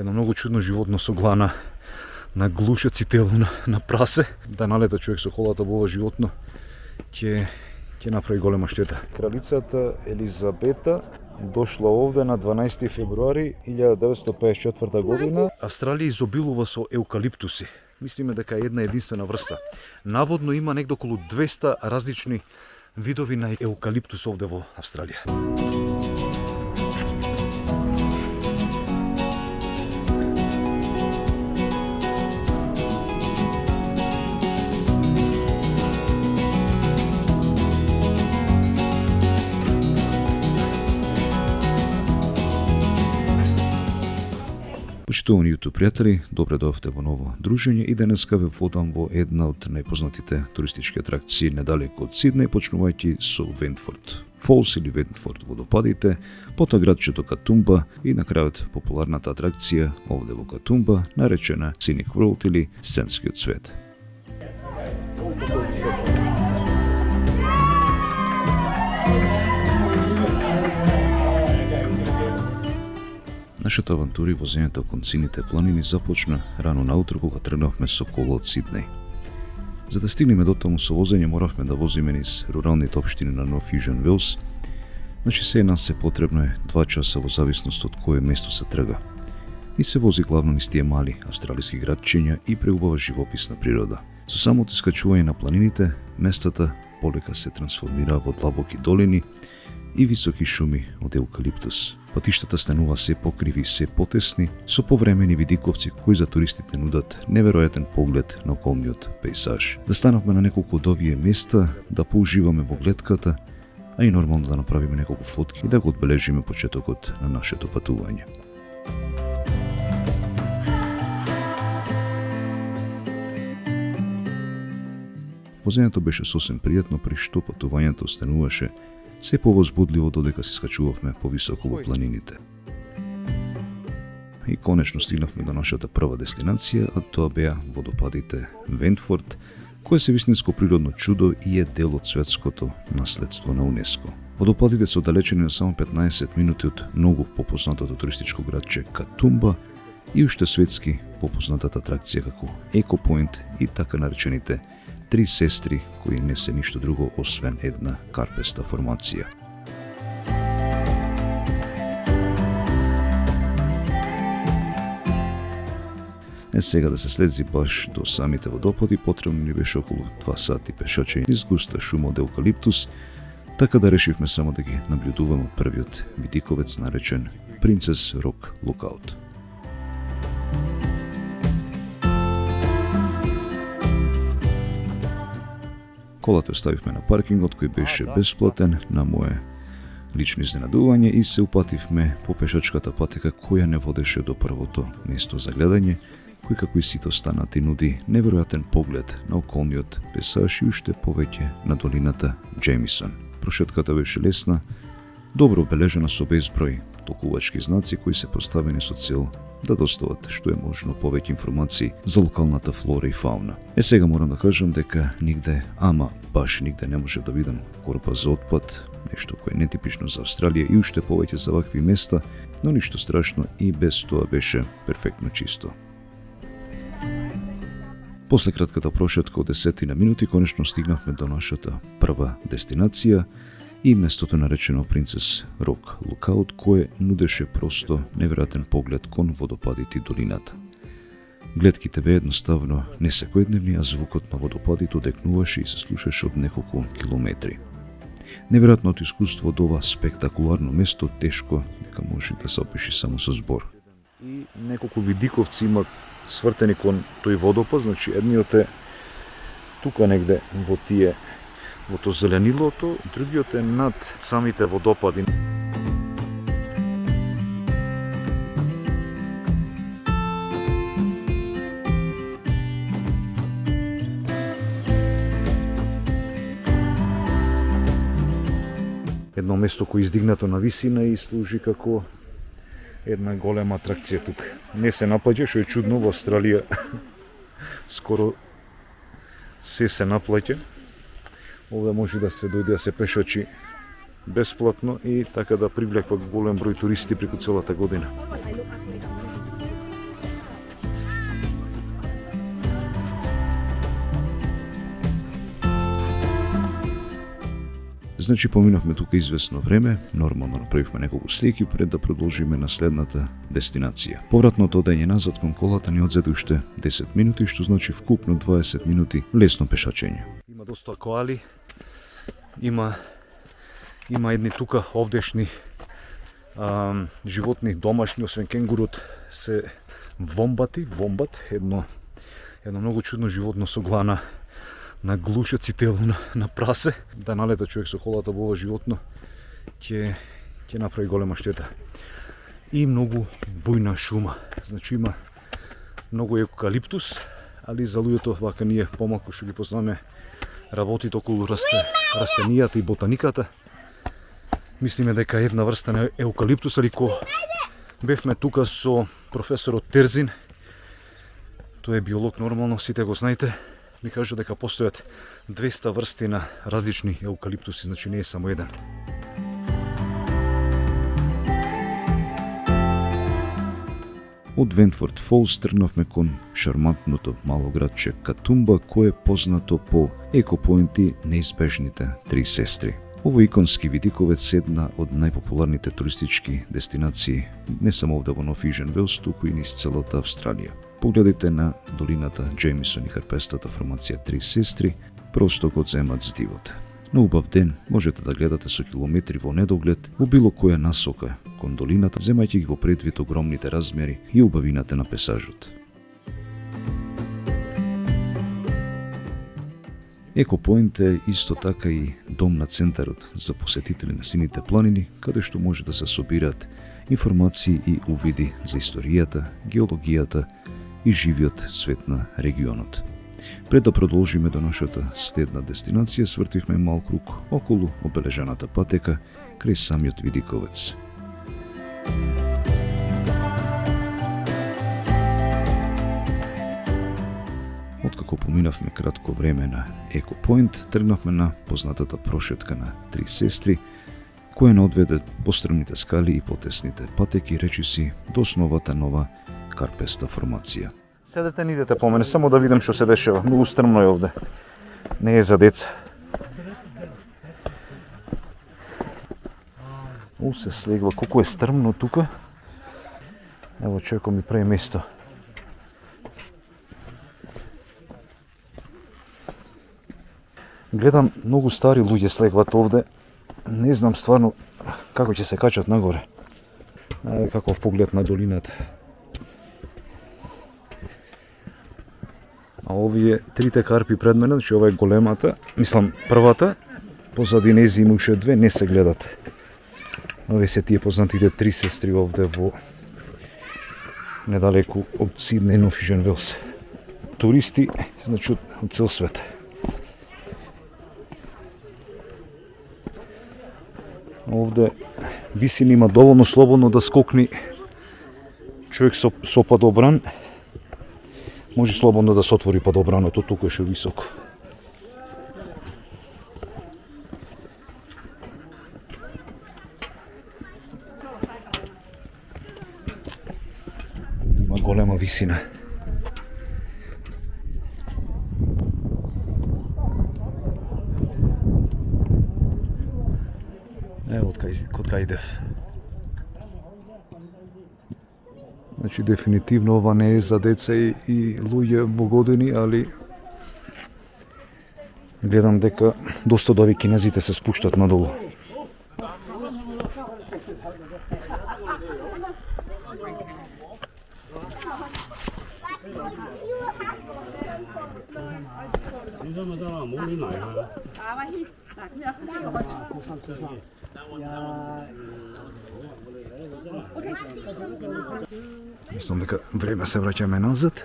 Едно многу чудно животно со глана на глушец и тело на прасе. Да налета човек со колата во ова животно ќе направи голема штета. Кралицата Елизабета дошла овде на 12 февруари 1954 година. Австралија изобилува со еукалиптуси. Мислиме дека е една единствена врста. Наводно има негде околу 200 различни видови на еукалиптус овде во Австралија. Почитувани YouTube пријатели, добре дојавте во ново дружење и денеска ве водам во една од најпознатите туристички атракции недалеку од Сиднеј, почнувајќи со Вентфорд Фолс или Вентфорд водопадите, потоа градчето Катумба и на крајот популарната атракција овде во Катумба, наречена Scenic World или Сценскиот свет. Нашата авантура и возењето кон сините планини започна рано наутро кога тргнавме со кола од Сиднеј. За да стигнеме до таму со возење моравме да возиме низ руралните општини на North Fusion Wales. Значи се нас се потребно е 2 часа во зависност од кое место се трга. И се вози главно низ тие мали австралиски градчиња и преубава живописна природа. Со самото искачување на планините, местата полека се трансформира во длабоки долини и високи шуми од еукалиптус. Патиштата станува се покриви и се потесни, со повремени видиковци кои за туристите нудат неверојатен поглед на околниот пејзаж. Да станавме на неколку од овие места, да поуживаме во гледката, а и нормално да направиме неколку фотки и да го одбележиме почетокот на нашето патување. Возењето беше сосем пријатно, при што патувањето стануваше се повозбудливо додека се скачувавме повисоко во планините. И конечно стигнавме до нашата прва дестинација, а тоа беа водопадите Вентфорд, кое се вистинско природно чудо и е дел од светското наследство на УНЕСКО. Водопадите се оддалечени на само 15 минути од многу попознатото туристичко градче Катумба и уште светски попознатата атракција како Еко Поинт и така наречените Три сестри, кои не се ништо друго освен една карпеста формација. Сега да се следзи баш до самите водопади, потребно ни беше околу 2 сати пешачење низ густа шума од еукалиптус, така да решивме само да ги наблюдуваме од првиот видиковец наречен Принцес Рок Лукаут. Колата оставивме на паркингот кој беше бесплатен на мое лично изненадување и се упативме по пешачката патека која не водеше до првото место за гледање, кој како и сите останати нуди неверојатен поглед на околниот пејзаж и уште повеќе на долината Джемисон. Прошетката беше лесна, добро обележена со безброј толкувачки знаци кои се поставени со цел да достават што е можно повеќе информации за локалната флора и фауна. Сега морам да кажам дека нигде, ама баш нигде не може да видам корпа за отпад, нешто кое е нетипично за Австралија и уште повеќе за вакви места, но ништо страшно и без тоа беше перфектно чисто. После кратката прошетка од 10 на минути конечно стигнавме до нашата прва дестинација и местото наречено Принцес Рок Лукаут, кое нудеше просто неверојатен поглед кон водопадите и долината. Гледките бе едноставно не секојдневни, а звукот на водопадите одекнуваше и се слушаше од неколку километри. Неверојатното искуство од ова спектакуларно место тешко дека може да се опиши само со збор. И неколку видиковци има свртени кон тој водопад, значи едниот е тука негде во то зеленилото, другиот е над самите водопади. Едно место кој издигнато на висина и служи како една голема атракција тука. Не се наплаќа, што е чудно во Австралија. Скоро се наплаќа. Овде може да се дојде да се пешачи бесплатно и така да привлекува голем број туристи преку целата година. Значи поминавме тука известно време, нормално направивме неколку слики пред да продолжиме на следната дестинација. Повратното одење назад кон колата ни одзеде уште 10 минути, што значи вкупно 20 минути лесно пешачење. Има доста коали, има едни тука овдешни животни домашни, освен кенгурут, се вомбат, едно многу чудно животно со глана на глушец и тело на прасе. Да налета човек со колата во ова животно ќе направи голема штета. И многу бујна шума. Значи има многу евкалиптус, али за луѓето вака ние помалку што ги познаме работите околу растенијата и ботаниката. Мислиме дека една врста на евкалиптус, али ко бевме тука со професорот Терзин, тој е биолог нормално, сите го знаете, ми кажа дека постојат 200 врсти на различни евкалиптуси, значи не е само еден. Од Вентфорд Фолс тргнавме кон шармантното мало градче Катумба, кое е познато по екопоинти неизбежните три сестри. Овој иконски видиковец е една од најпопуларните туристички дестинации не само овде во Нов Южен Велс, туку и низ целата Австралија. Погледите на долината Джеймисон и харпестата формација Три сестри просто го земат здивот. На убав ден можете да гледате со километри во недоглед во било која насока кон долината, земајќи ги во предвид огромните размери и убавината на песажот. Екопоинт е исто така и дом на центарот за посетители на сините планини, каде што може да се собираат информации и увиди за историјата, геологијата и живиот свет на регионот. Пред да продолжиме до нашата следна дестинација, свртивме мал круг околу обележаната патека крај самиот видиковец. Откако поминавме кратко време на Екопоинт, тргнавме на познатата прошетка на Три сестри, која не одведе по стрмните скали и потесните патеки, речиси до основата нова карпеста формација. Седете, не идете по мене, само да видам што се дешава. Многу стрмно е овде. Не е за деца. Се слегва, колку е стрмно тука. Ево, човекот ми прави место. Гледам, многу стари луѓе слегват овде. Не знам стварно како ќе се качат нагоре. Каков поглед на долината. А овие трите карпи пред мене, значи ова е големата, мислам првата, позади нејзи има уште две, не се гледат. Овие се тие познатите Три сестри овде во недалеку од Сиднеј, Нов Южен Велс. Туристи, значи од цел свет. Овде висина има доволно слободно да скокни човек со падобран. Може слободно да се отвори падобраното, туку е шо високо. Има голема висина. Ево од кај идев. Значи, дефинитивно ова не е за деца и луѓе во години, али гледам дека доста од овие кинезите се спуштат надолу. Мислам дека време се враќаме назад.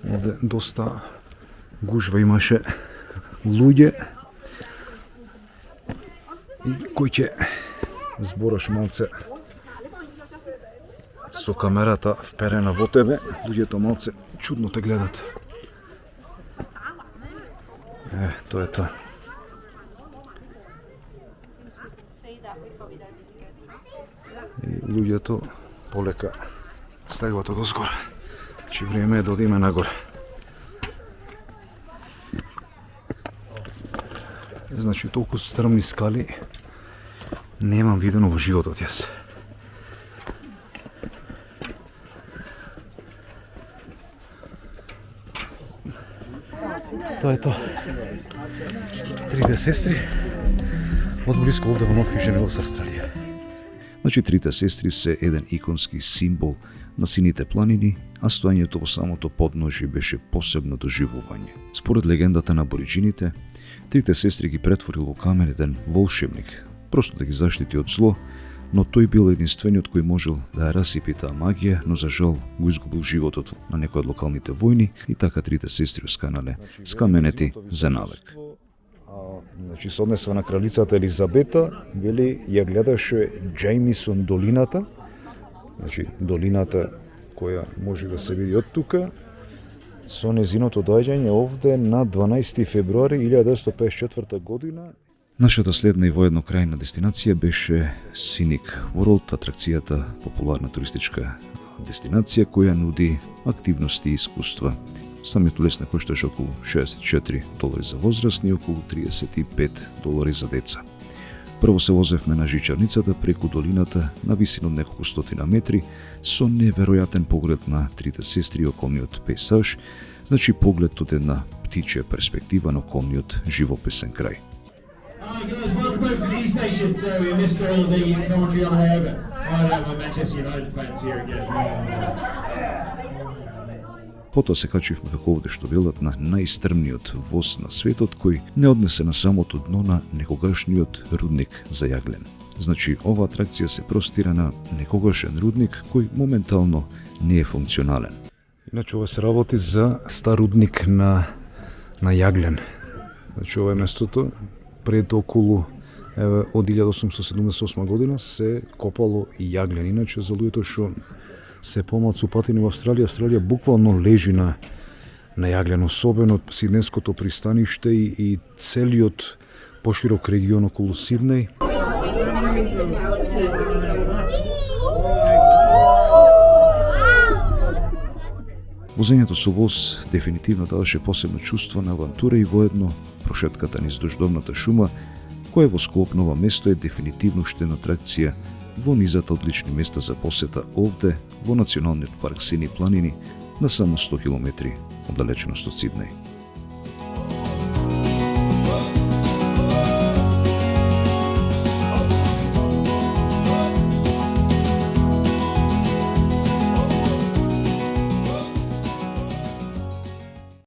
Овде доста гужва имаше луѓе и кој ќе збораш малце со камерата вперена во тебе, луѓето малце чудно те гледат. Тоа е тоа. И луѓето полека стегват од озгора. Значи време е да одиме нагоре. Значи, толку стрмни скали немам видено во животот јас. Тоа е тоа. Трите сестри од близко овде во Нов Южен Велс, Австралија. Значи, трите сестри се еден иконски символ на сините планини, а стоењето во самото подножје беше посебно доживување. Според легендата на абориџините, трите сестри ги претворил во камен еден волшебник, просто да ги заштити од зло, но тој бил единствениот кој можел да ја расипи таа магија, но за жал го изгубил животот на некој од локалните војни и така трите сестри останале скаменети за навек. Значи, се однесува на кралицата Елизабета, вели ја гледаше Джеймисон долината, значи долината која може да се види од тука, со незиното доаѓање овде на 12 февруари 1954 година. Нашата следна и воедно крајна дестинација беше Scenic World, атракцијата, популарна туристичка дестинација која нуди активности и искуства. Самиот улез на кошташе околу $64 за возрастни и околу $35 за деца. Прво се возевме на жичарницата преку долината на висина од неколку стотина метри со неверојатен поглед на трите сестри и околниот пейзаж, значи поглед од една птичја перспектива на околниот живописен крај. Guys, welcome back to the East Station. So we missed all of the commentary on the way over. I know my Manchester United fans here again. Потоа се качивме како овде што велат на најстрмниот воз на светот кој не однесе на самото дно на некогашниот рудник за јаглен. Значи, ова атракција се простира на некогашен рудник кој моментално не е функционален. Иначе ова се работи за стар рудник на јаглен. Значи, ова е местото пред околу од 1878 година се копало и јаглен. Иначе за луѓето што се помалку патени во Австралија буквално лежи на јаглен, особено Сиднејското пристаниште и целиот поширок регион околу Сиднеј. Возењето со воз дефинитивно даваше посебно чувство на авантура и воедно прошетката низ дождовната шума, која во склоп на ова место е дефинитивно уште една атракција во низата одлични места за посета овде во Националниот парк Сини планини на само 100 км оддалеченост од Сиднеј.